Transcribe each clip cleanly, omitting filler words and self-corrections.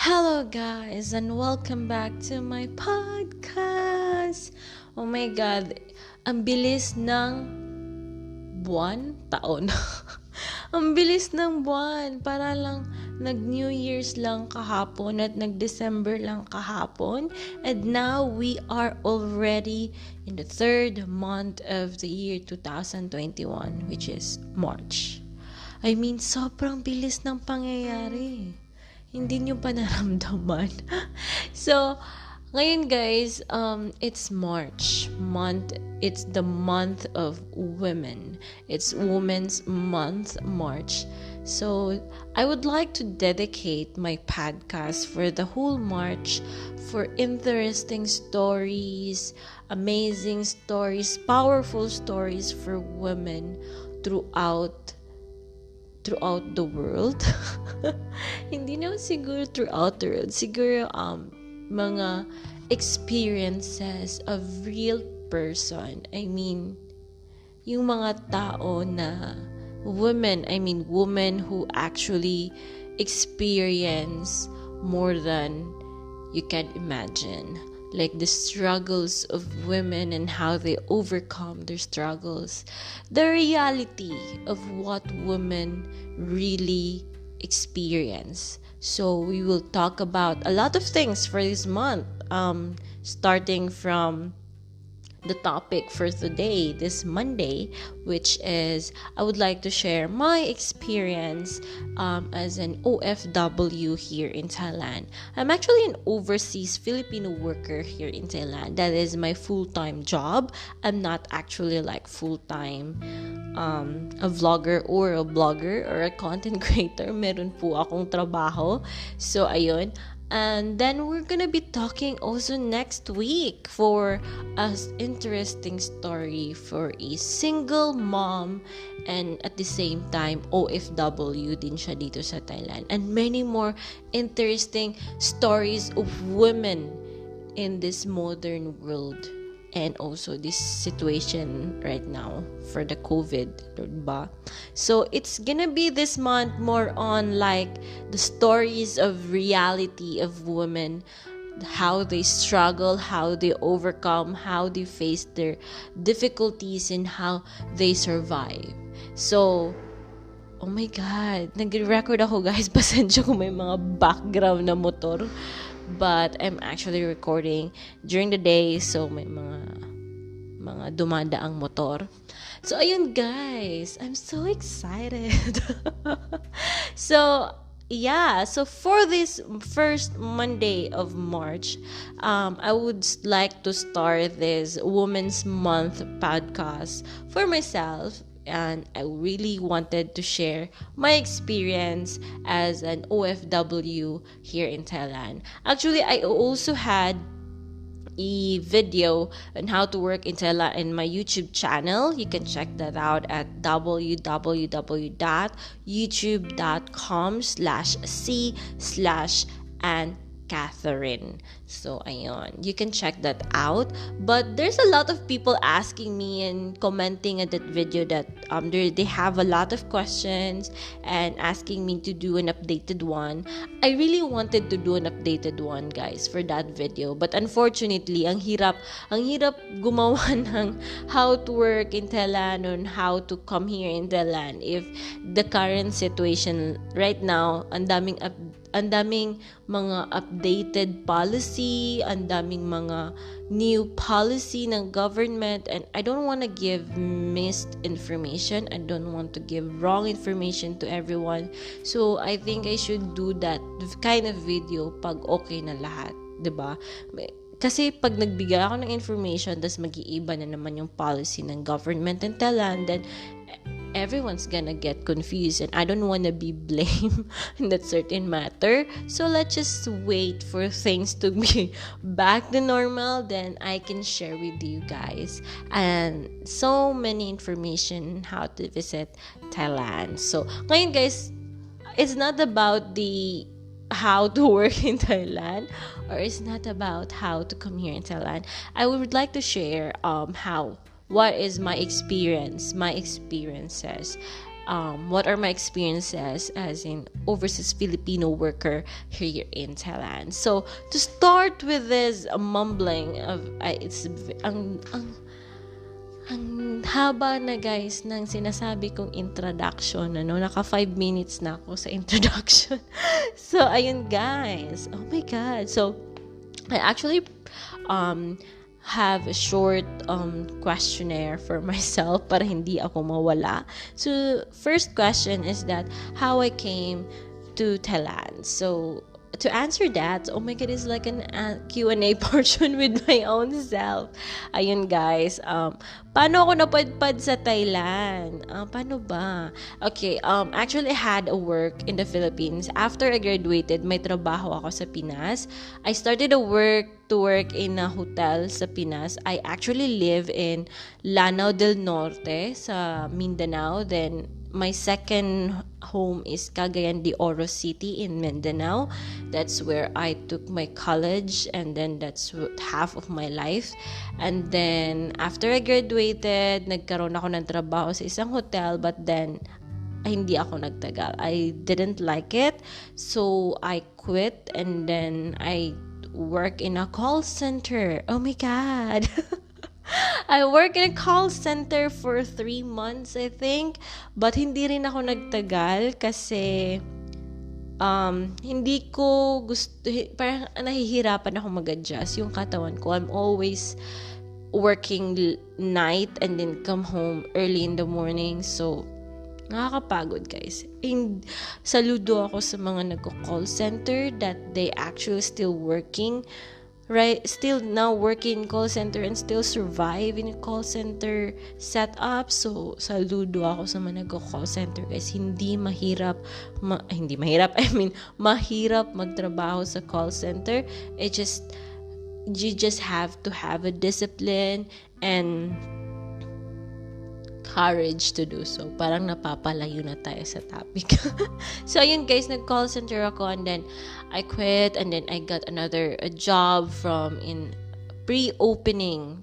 Hello guys and welcome back to my podcast. Oh my god, ang bilis ng taon. Ang bilis ng buwan. Para lang nag-New Year's lang kahapon at nag-December lang kahapon. And now we are already in the third month of the year 2021, which is March. I mean, sobrang bilis ng pangyayari. Hindi nyo pa naramdaman. So, ngayon guys, it's March month. It's the month of women. It's Women's Month, March. So, I would like to dedicate my podcast for the whole March for interesting stories, amazing stories, powerful stories for women throughout the world. Hindi naman siguro throughout the world. Siguro mga experiences of real person. I mean, yung mga tao na women who actually experience more than you can imagine. Like the struggles of women and how they overcome their struggles. The reality of what women really experience. So we will talk about a lot of things for this month. Starting from the topic for today, this Monday, which is I would like to share my experience as an OFW here in Thailand. I'm actually an overseas Filipino worker here in Thailand. That is my full-time job. I'm not actually like full-time a vlogger or a blogger or a content creator. Meron po akong trabaho. So, ayun. And then we're gonna be talking also next week for an interesting story for a single mom and at the same time OFW din siya dito sa Thailand, and many more interesting stories of women in this modern world and also this situation right now for the COVID, diba? So it's gonna be this month more on like the stories of reality of women, how they struggle, how they overcome, how they face their difficulties, and how they survive. So, oh my God, nag-record ako guys, pasensya kung may mga background na motor. But I'm actually recording during the day, so may mga dumadaang motor. So ayun guys, I'm so excited. So for this first Monday of March, I would like to start this Women's Month podcast for myself. And I really wanted to share my experience as an OFW here in Thailand. Actually, I also had a video on how to work in Thailand in my YouTube channel. You can check that out at www.youtube.com/c/Catherine. So, ayun. You can check that out. But there's a lot of people asking me and commenting at that video that they have a lot of questions and asking me to do an updated one. I really wanted to do an updated one, guys, for that video. But unfortunately, ang hirap gumawa ng how to work in Thailand and how to come here in Thailand if the current situation right now, ang daming mga updated policy, ang daming mga new policy ng government, and I don't want to give misinformation. I don't want to give wrong information to everyone. So I think I should do that kind of video pag okay na lahat, 'di ba? Kasi pag nagbigay ako ng information, tas mag-iiba na naman yung policy ng government in Thailand, then everyone's gonna get confused and I don't wanna be blamed in that certain matter. So let's just wait for things to be back to normal, then I can share with you guys and so many information how to visit Thailand. So ngayon guys, it's not about the how to work in Thailand, or it's not about how to come here in Thailand. I would like to share what is my experiences what are my experiences as an overseas Filipino worker here in Thailand. So to start with this mumbling of it's ang haba na guys ng sinasabi kong introduction, naka 5 minutes na ako sa introduction. So ayun guys, oh my god. So I actually have a short questionnaire for myself para hindi ako mawala. So first question is that how I came to Thailand. So to answer that, oh my god, it's like an Q&A portion with my own self. Ayun guys, paano ako napadpad sa Thailand? Paano ba? Okay, actually I had a work in the Philippines. After I graduated, may trabaho ako sa Pinas. I started to work in a hotel sa Pinas. I actually live in Lanao del Norte sa Mindanao. Then my second home is Cagayan de Oro City in Mindanao. That's where I took my college, and then that's half of my life. And then after I graduated, nagkaroon ako ng trabaho sa isang hotel, but then hindi ako nagtagal. I didn't like it, so I quit, and then I work in a call center. Oh my god. I work in a call center for 3 months, I think. But hindi rin ako nagtagal kasi hindi ko gusto, parang nahihirapan ako mag-adjust yung katawan ko. I'm always working night and then come home early in the morning. So, nakakapagod guys. And saludo ako sa mga nagko-call center that they actually still working, right? Still now working in call center and still survive in a call center setup. So, saludo ako sa mga nagko-call center guys. Mahirap magtrabaho sa call center. You just have to have a discipline and courage to do so. Parang napapalayo na tayo sa topic. So, ayun guys, nag-call center ako, and then I quit, and then I got another job from in pre-opening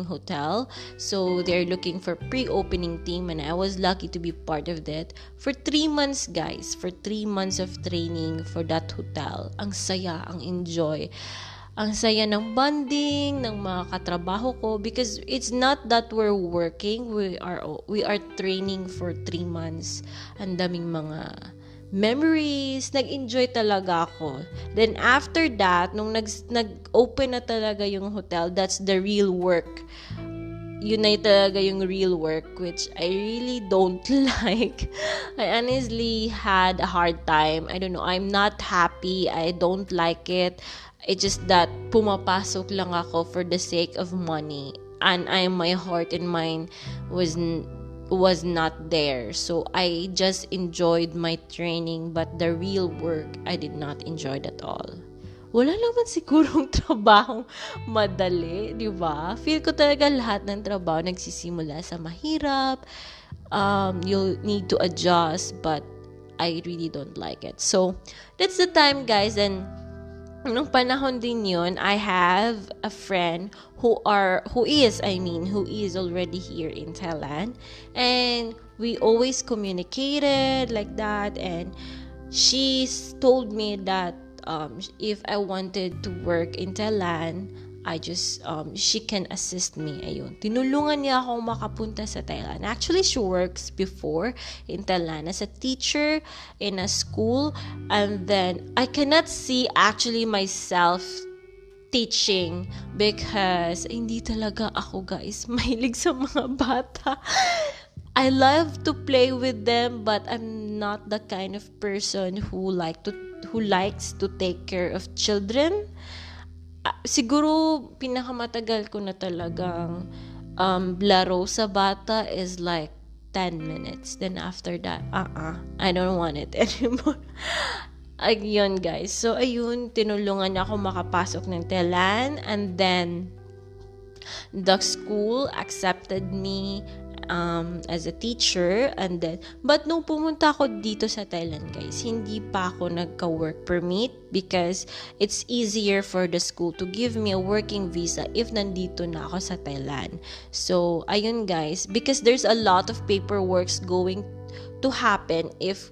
hotel. So, they're looking for pre-opening team, and I was lucky to be part of that. For 3 months, guys. For 3 months of training for that hotel. Ang saya, ang enjoy. Ang saya ng bonding ng mga katrabaho ko, because it's not that we're working, we are training for 3 months. Ang daming mga memories, nag-enjoy talaga ako. Then after that, nung nag-open na talaga yung hotel, that's the real work. Yun na talaga yung real work, which I really don't like. I honestly had a hard time. I don't know, I'm not happy. I don't like it. It's just that pumapasok lang ako for the sake of money, and my heart and mind was not there. So I just enjoyed my training, but the real work I did not enjoy at all. Wala naman sigurong trabahong madali, di ba? Feel ko talaga lahat ng trabaho nagsisimula sa mahirap. You'll need to adjust, but I really don't like it. So that's the time, guys. And nung panahon din yun, I have a friend who is already here in Thailand, and we always communicated like that, and she told me that if I wanted to work in Thailand, she can assist me. Ayun, tinulungan niya ako makapunta sa Thailand. Actually, she works before in Thailand as a teacher in a school, and then I cannot see actually myself teaching because hindi talaga ako, guys, mahilig sa mga bata. I love to play with them, but I'm not the kind of person who likes to take care of children. Siguro pinakamatagal ko na talagang laro sa bata is like 10 minutes. Then after that, I don't want it anymore. Ayun guys. So ayun, tinulungan niya ako makapasok ng Thailand, and then the school accepted me as a teacher, and then but nung pumunta ako dito sa Thailand, guys, hindi pa ako nagka-work permit because it's easier for the school to give me a working visa if nandito na ako sa Thailand. So ayun guys, because there's a lot of paperworks going to happen if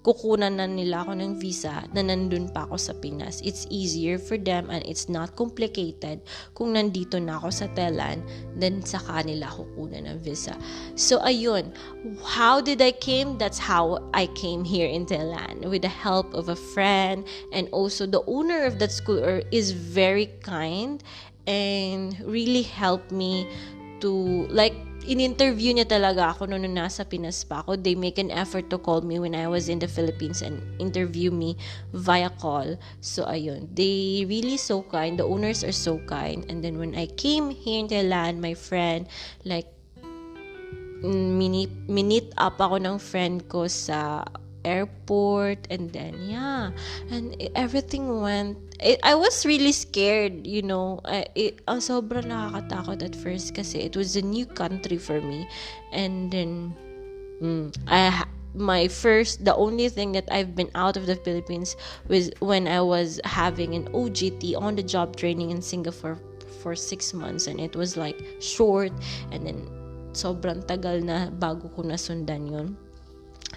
kukunan na nila ako ng visa na nandun pa ako sa Pinas. It's easier for them and it's not complicated kung nandito na ako sa Thailand then sa kanila kukunan ng visa. So ayun, how did I came? That's how I came here in Thailand with the help of a friend, and also the owner of that school is very kind and really helped me to like in-interview niya talaga ako noon nasa Pinas pa ako. They make an effort to call me when I was in the Philippines and interview me via call. So, ayun. They really so kind. The owners are so kind. And then when I came here in Thailand, my friend, like, minute up ako ng friend ko sa airport, and then and everything went I was really scared, sobrang nakakatakot at first kasi it was a new country for me, and then the only thing that I've been out of the Philippines was when I was having an OJT, on the job training in Singapore for 6 months, and it was like short, and then sobrang tagal na bago ko nasundan yun.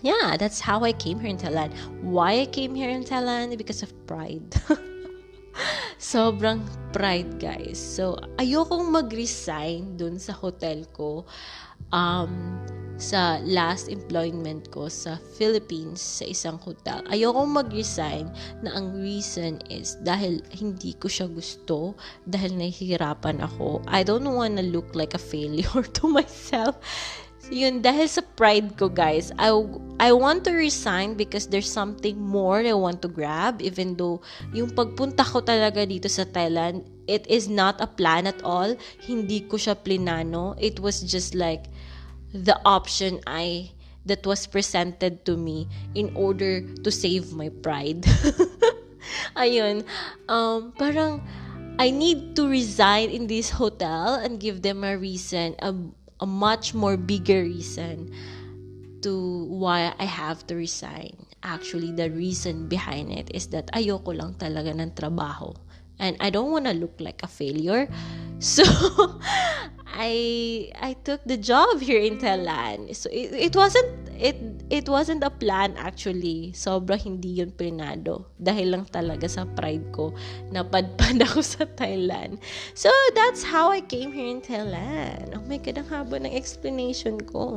Yeah, that's how I came here in Thailand. Why I came here in Thailand? Because of pride. Sobrang pride, guys. So, ayokong mag-resign dun sa hotel ko. Sa last employment ko sa Philippines sa isang hotel. Ayokong mag-resign na ang reason is dahil hindi ko siya gusto, dahil nahihirapan ako. I don't wanna look like a failure to myself. Yun, dahil sa pride ko, guys, I want to resign because there's something more I want to grab, even though yung pagpunta ko talaga dito sa Thailand, it is not a plan at all. Hindi ko siya plinano. It was just like the option that was presented to me in order to save my pride. Ayun, parang I need to resign in this hotel and give them a reason, a much more bigger reason to why I have to resign. Actually, the reason behind it is that ayoko lang talaga ng trabaho. And I don't want to look like a failure. So, I took the job here in Thailand. So, it wasn't a plan actually. Sobra hindi yun plinado. Dahil lang talaga sa pride ko, napadpad ako sa Thailand. So, that's how I came here in Thailand. Oh my God, ang haba ng explanation ko.